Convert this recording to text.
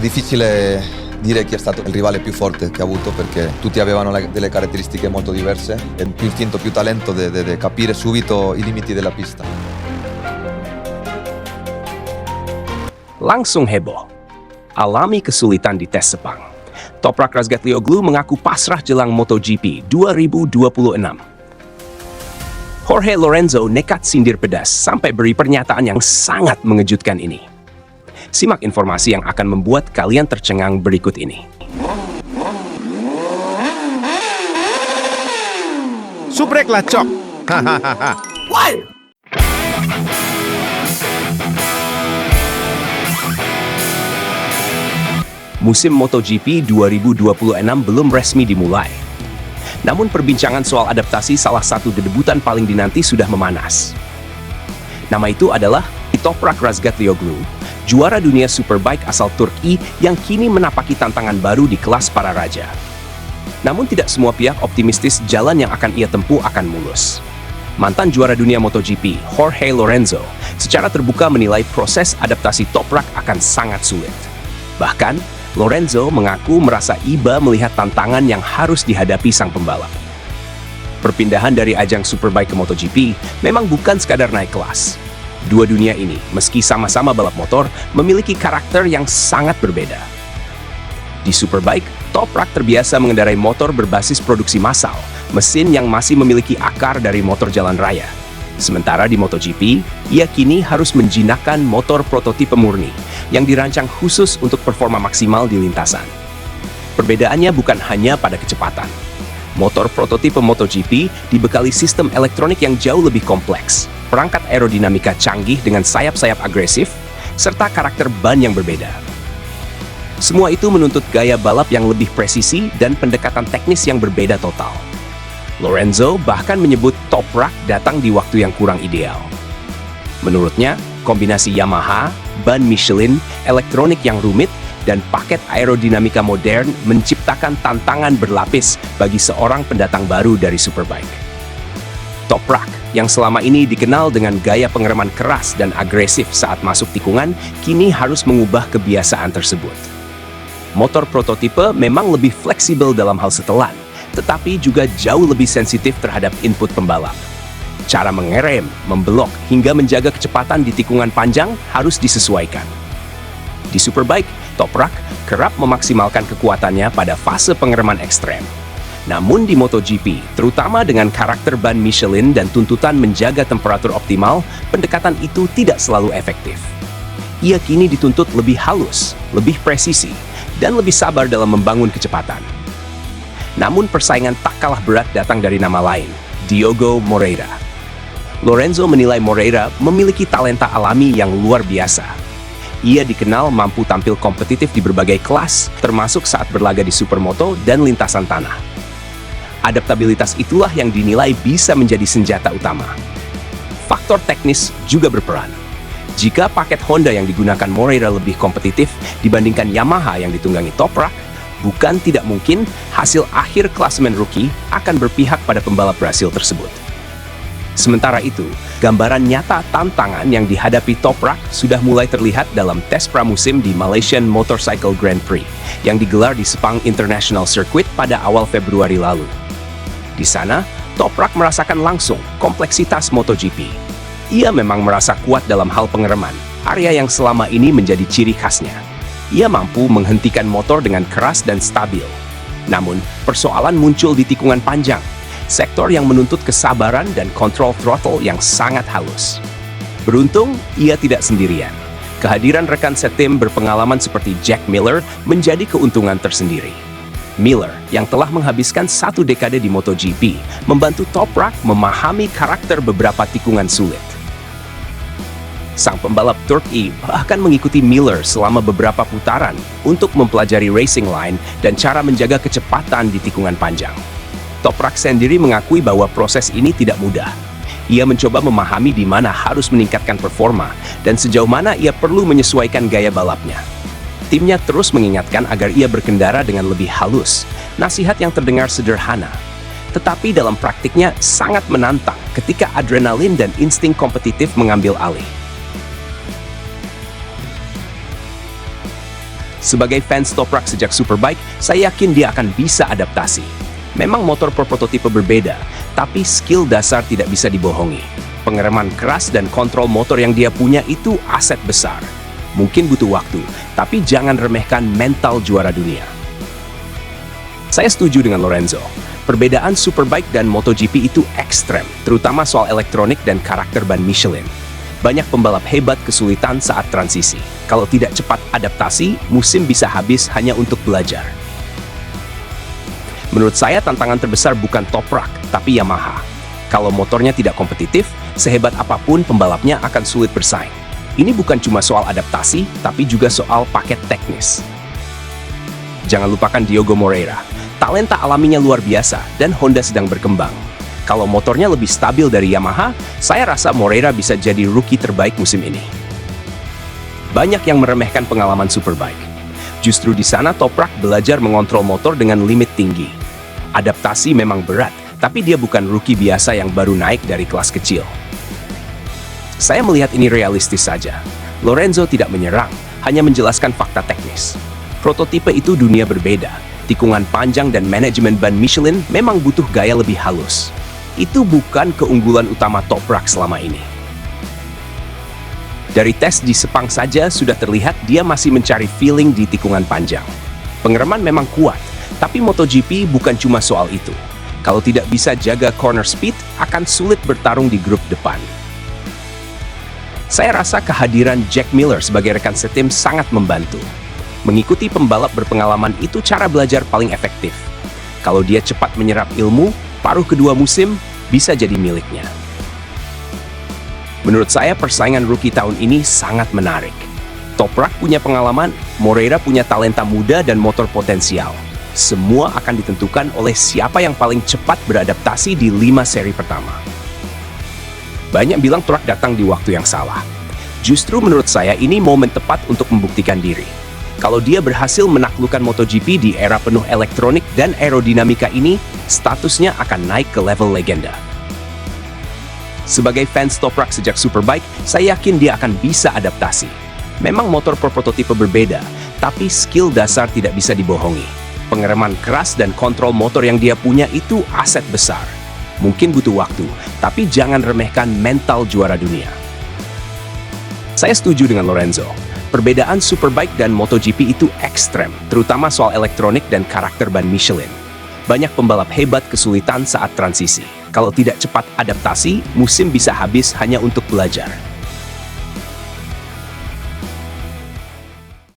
difficile dire chi è stato il rivale più forte che ha avuto perché tutti avevano delle caratteristiche molto diverse e più istinto, più talento di capire subito i limiti della pista. Langsung heboh. Alami kesulitan di tes Sepang. Toprak Razgatlioglu mengaku pasrah jelang MotoGP 2026. Jorge Lorenzo nekat sindir pedas sampai beri pernyataan yang sangat mengejutkan ini. Simak informasi yang akan membuat kalian tercengang berikut ini. Subreklah cok. Hahaha. Musim MotoGP 2026 belum resmi dimulai. Namun perbincangan soal adaptasi salah satu debutan paling dinanti sudah memanas. Nama itu adalah Toprak Razgatlioglu, juara dunia Superbike asal Turki yang kini menapaki tantangan baru di kelas para raja. Namun tidak semua pihak optimistis jalan yang akan ia tempuh akan mulus. Mantan juara dunia MotoGP, Jorge Lorenzo, secara terbuka menilai proses adaptasi Toprak akan sangat sulit. Bahkan, Lorenzo mengaku merasa iba melihat tantangan yang harus dihadapi sang pembalap. Perpindahan dari ajang Superbike ke MotoGP memang bukan sekadar naik kelas. Dua dunia ini, meski sama-sama balap motor, memiliki karakter yang sangat berbeda. Di Superbike, Toprak terbiasa mengendarai motor berbasis produksi massal, mesin yang masih memiliki akar dari motor jalan raya. Sementara di MotoGP, ia kini harus menjinakkan motor prototipe murni yang dirancang khusus untuk performa maksimal di lintasan. Perbedaannya bukan hanya pada kecepatan. Motor prototipe MotoGP dibekali sistem elektronik yang jauh lebih kompleks, perangkat aerodinamika canggih dengan sayap-sayap agresif, serta karakter ban yang berbeda. Semua itu menuntut gaya balap yang lebih presisi dan pendekatan teknis yang berbeda total. Lorenzo bahkan menyebut Toprak datang di waktu yang kurang ideal. Menurutnya, kombinasi Yamaha, ban Michelin, elektronik yang rumit, dan paket aerodinamika modern menciptakan tantangan berlapis bagi seorang pendatang baru dari Superbike. Toprak, yang selama ini dikenal dengan gaya pengereman keras dan agresif saat masuk tikungan, kini harus mengubah kebiasaan tersebut. Motor prototipe memang lebih fleksibel dalam hal setelan, tetapi juga jauh lebih sensitif terhadap input pembalap. Cara mengerem, membelok, hingga menjaga kecepatan di tikungan panjang harus disesuaikan. Di Superbike, Toprak kerap memaksimalkan kekuatannya pada fase pengereman ekstrem. Namun di MotoGP, terutama dengan karakter ban Michelin dan tuntutan menjaga temperatur optimal, pendekatan itu tidak selalu efektif. Ia kini dituntut lebih halus, lebih presisi, dan lebih sabar dalam membangun kecepatan. Namun persaingan tak kalah berat datang dari nama lain, Diogo Moreira. Lorenzo menilai Moreira memiliki talenta alami yang luar biasa. Ia dikenal mampu tampil kompetitif di berbagai kelas, termasuk saat berlaga di Supermoto dan lintasan tanah. Adaptabilitas itulah yang dinilai bisa menjadi senjata utama. Faktor teknis juga berperan. Jika paket Honda yang digunakan Moreira lebih kompetitif dibandingkan Yamaha yang ditunggangi Toprak, bukan tidak mungkin hasil akhir klasemen rookie akan berpihak pada pembalap Brasil tersebut. Sementara itu, gambaran nyata tantangan yang dihadapi Toprak sudah mulai terlihat dalam tes pramusim di Malaysian Motorcycle Grand Prix yang digelar di Sepang International Circuit pada awal Februari lalu. Di sana, Toprak merasakan langsung kompleksitas MotoGP. Ia memang merasa kuat dalam hal pengereman, area yang selama ini menjadi ciri khasnya. Ia mampu menghentikan motor dengan keras dan stabil. Namun, persoalan muncul di tikungan panjang, sektor yang menuntut kesabaran dan kontrol throttle yang sangat halus. Beruntung, ia tidak sendirian. Kehadiran rekan setim berpengalaman seperti Jack Miller menjadi keuntungan tersendiri. Miller, yang telah menghabiskan 1 dekade di MotoGP, membantu Toprak memahami karakter beberapa tikungan sulit. Sang pembalap Turki bahkan mengikuti Miller selama beberapa putaran untuk mempelajari racing line dan cara menjaga kecepatan di tikungan panjang. Toprak sendiri mengakui bahwa proses ini tidak mudah. Ia mencoba memahami di mana harus meningkatkan performa dan sejauh mana ia perlu menyesuaikan gaya balapnya. Timnya terus mengingatkan agar ia berkendara dengan lebih halus, nasihat yang terdengar sederhana. Tetapi dalam praktiknya sangat menantang ketika adrenalin dan insting kompetitif mengambil alih. Sebagai fans Toprak sejak Superbike, saya yakin dia akan bisa adaptasi. Memang motor per prototipe berbeda, tapi skill dasar tidak bisa dibohongi. Pengereman keras dan kontrol motor yang dia punya itu aset besar. Mungkin butuh waktu, tapi jangan remehkan mental juara dunia. Saya setuju dengan Lorenzo. Perbedaan Superbike dan MotoGP itu ekstrem, terutama soal elektronik dan karakter ban Michelin. Banyak pembalap hebat kesulitan saat transisi. Kalau tidak cepat adaptasi, musim bisa habis hanya untuk belajar. Menurut saya tantangan terbesar bukan Toprak, tapi Yamaha. Kalau motornya tidak kompetitif, sehebat apapun pembalapnya akan sulit bersaing. Ini bukan cuma soal adaptasi, tapi juga soal paket teknis. Jangan lupakan Diogo Moreira. Talenta alaminya luar biasa dan Honda sedang berkembang. Kalau motornya lebih stabil dari Yamaha, saya rasa Moreira bisa jadi rookie terbaik musim ini. Banyak yang meremehkan pengalaman Superbike. Justru di sana Toprak belajar mengontrol motor dengan limit tinggi. Adaptasi memang berat, tapi dia bukan rookie biasa yang baru naik dari kelas kecil. Saya melihat ini realistis saja. Lorenzo tidak menyerang, hanya menjelaskan fakta teknis. Prototipe itu dunia berbeda. Tikungan panjang dan manajemen ban Michelin memang butuh gaya lebih halus. Itu bukan keunggulan utama Toprak selama ini. Dari tes di Sepang saja sudah terlihat dia masih mencari feeling di tikungan panjang. Pengereman memang kuat, tapi MotoGP bukan cuma soal itu. Kalau tidak bisa jaga corner speed, akan sulit bertarung di grup depan. Saya rasa kehadiran Jack Miller sebagai rekan setim sangat membantu. Mengikuti pembalap berpengalaman itu cara belajar paling efektif. Kalau dia cepat menyerap ilmu, paruh kedua musim bisa jadi miliknya. Menurut saya persaingan rookie tahun ini sangat menarik. Toprak punya pengalaman, Moreira punya talenta muda dan motor potensial. Semua akan ditentukan oleh siapa yang paling cepat beradaptasi di 5 seri pertama. Banyak bilang Toprak datang di waktu yang salah. Justru menurut saya ini momen tepat untuk membuktikan diri. Kalau dia berhasil menaklukkan MotoGP di era penuh elektronik dan aerodinamika ini, statusnya akan naik ke level legenda. Sebagai fans Toprak sejak Superbike, saya yakin dia akan bisa adaptasi. Memang motor per prototipe berbeda, tapi skill dasar tidak bisa dibohongi. Pengereman keras dan kontrol motor yang dia punya itu aset besar. Mungkin butuh waktu, tapi jangan remehkan mental juara dunia. Saya setuju dengan Lorenzo. Perbedaan Superbike dan MotoGP itu ekstrem, terutama soal elektronik dan karakter ban Michelin. Banyak pembalap hebat kesulitan saat transisi. Kalau tidak cepat adaptasi, musim bisa habis hanya untuk belajar.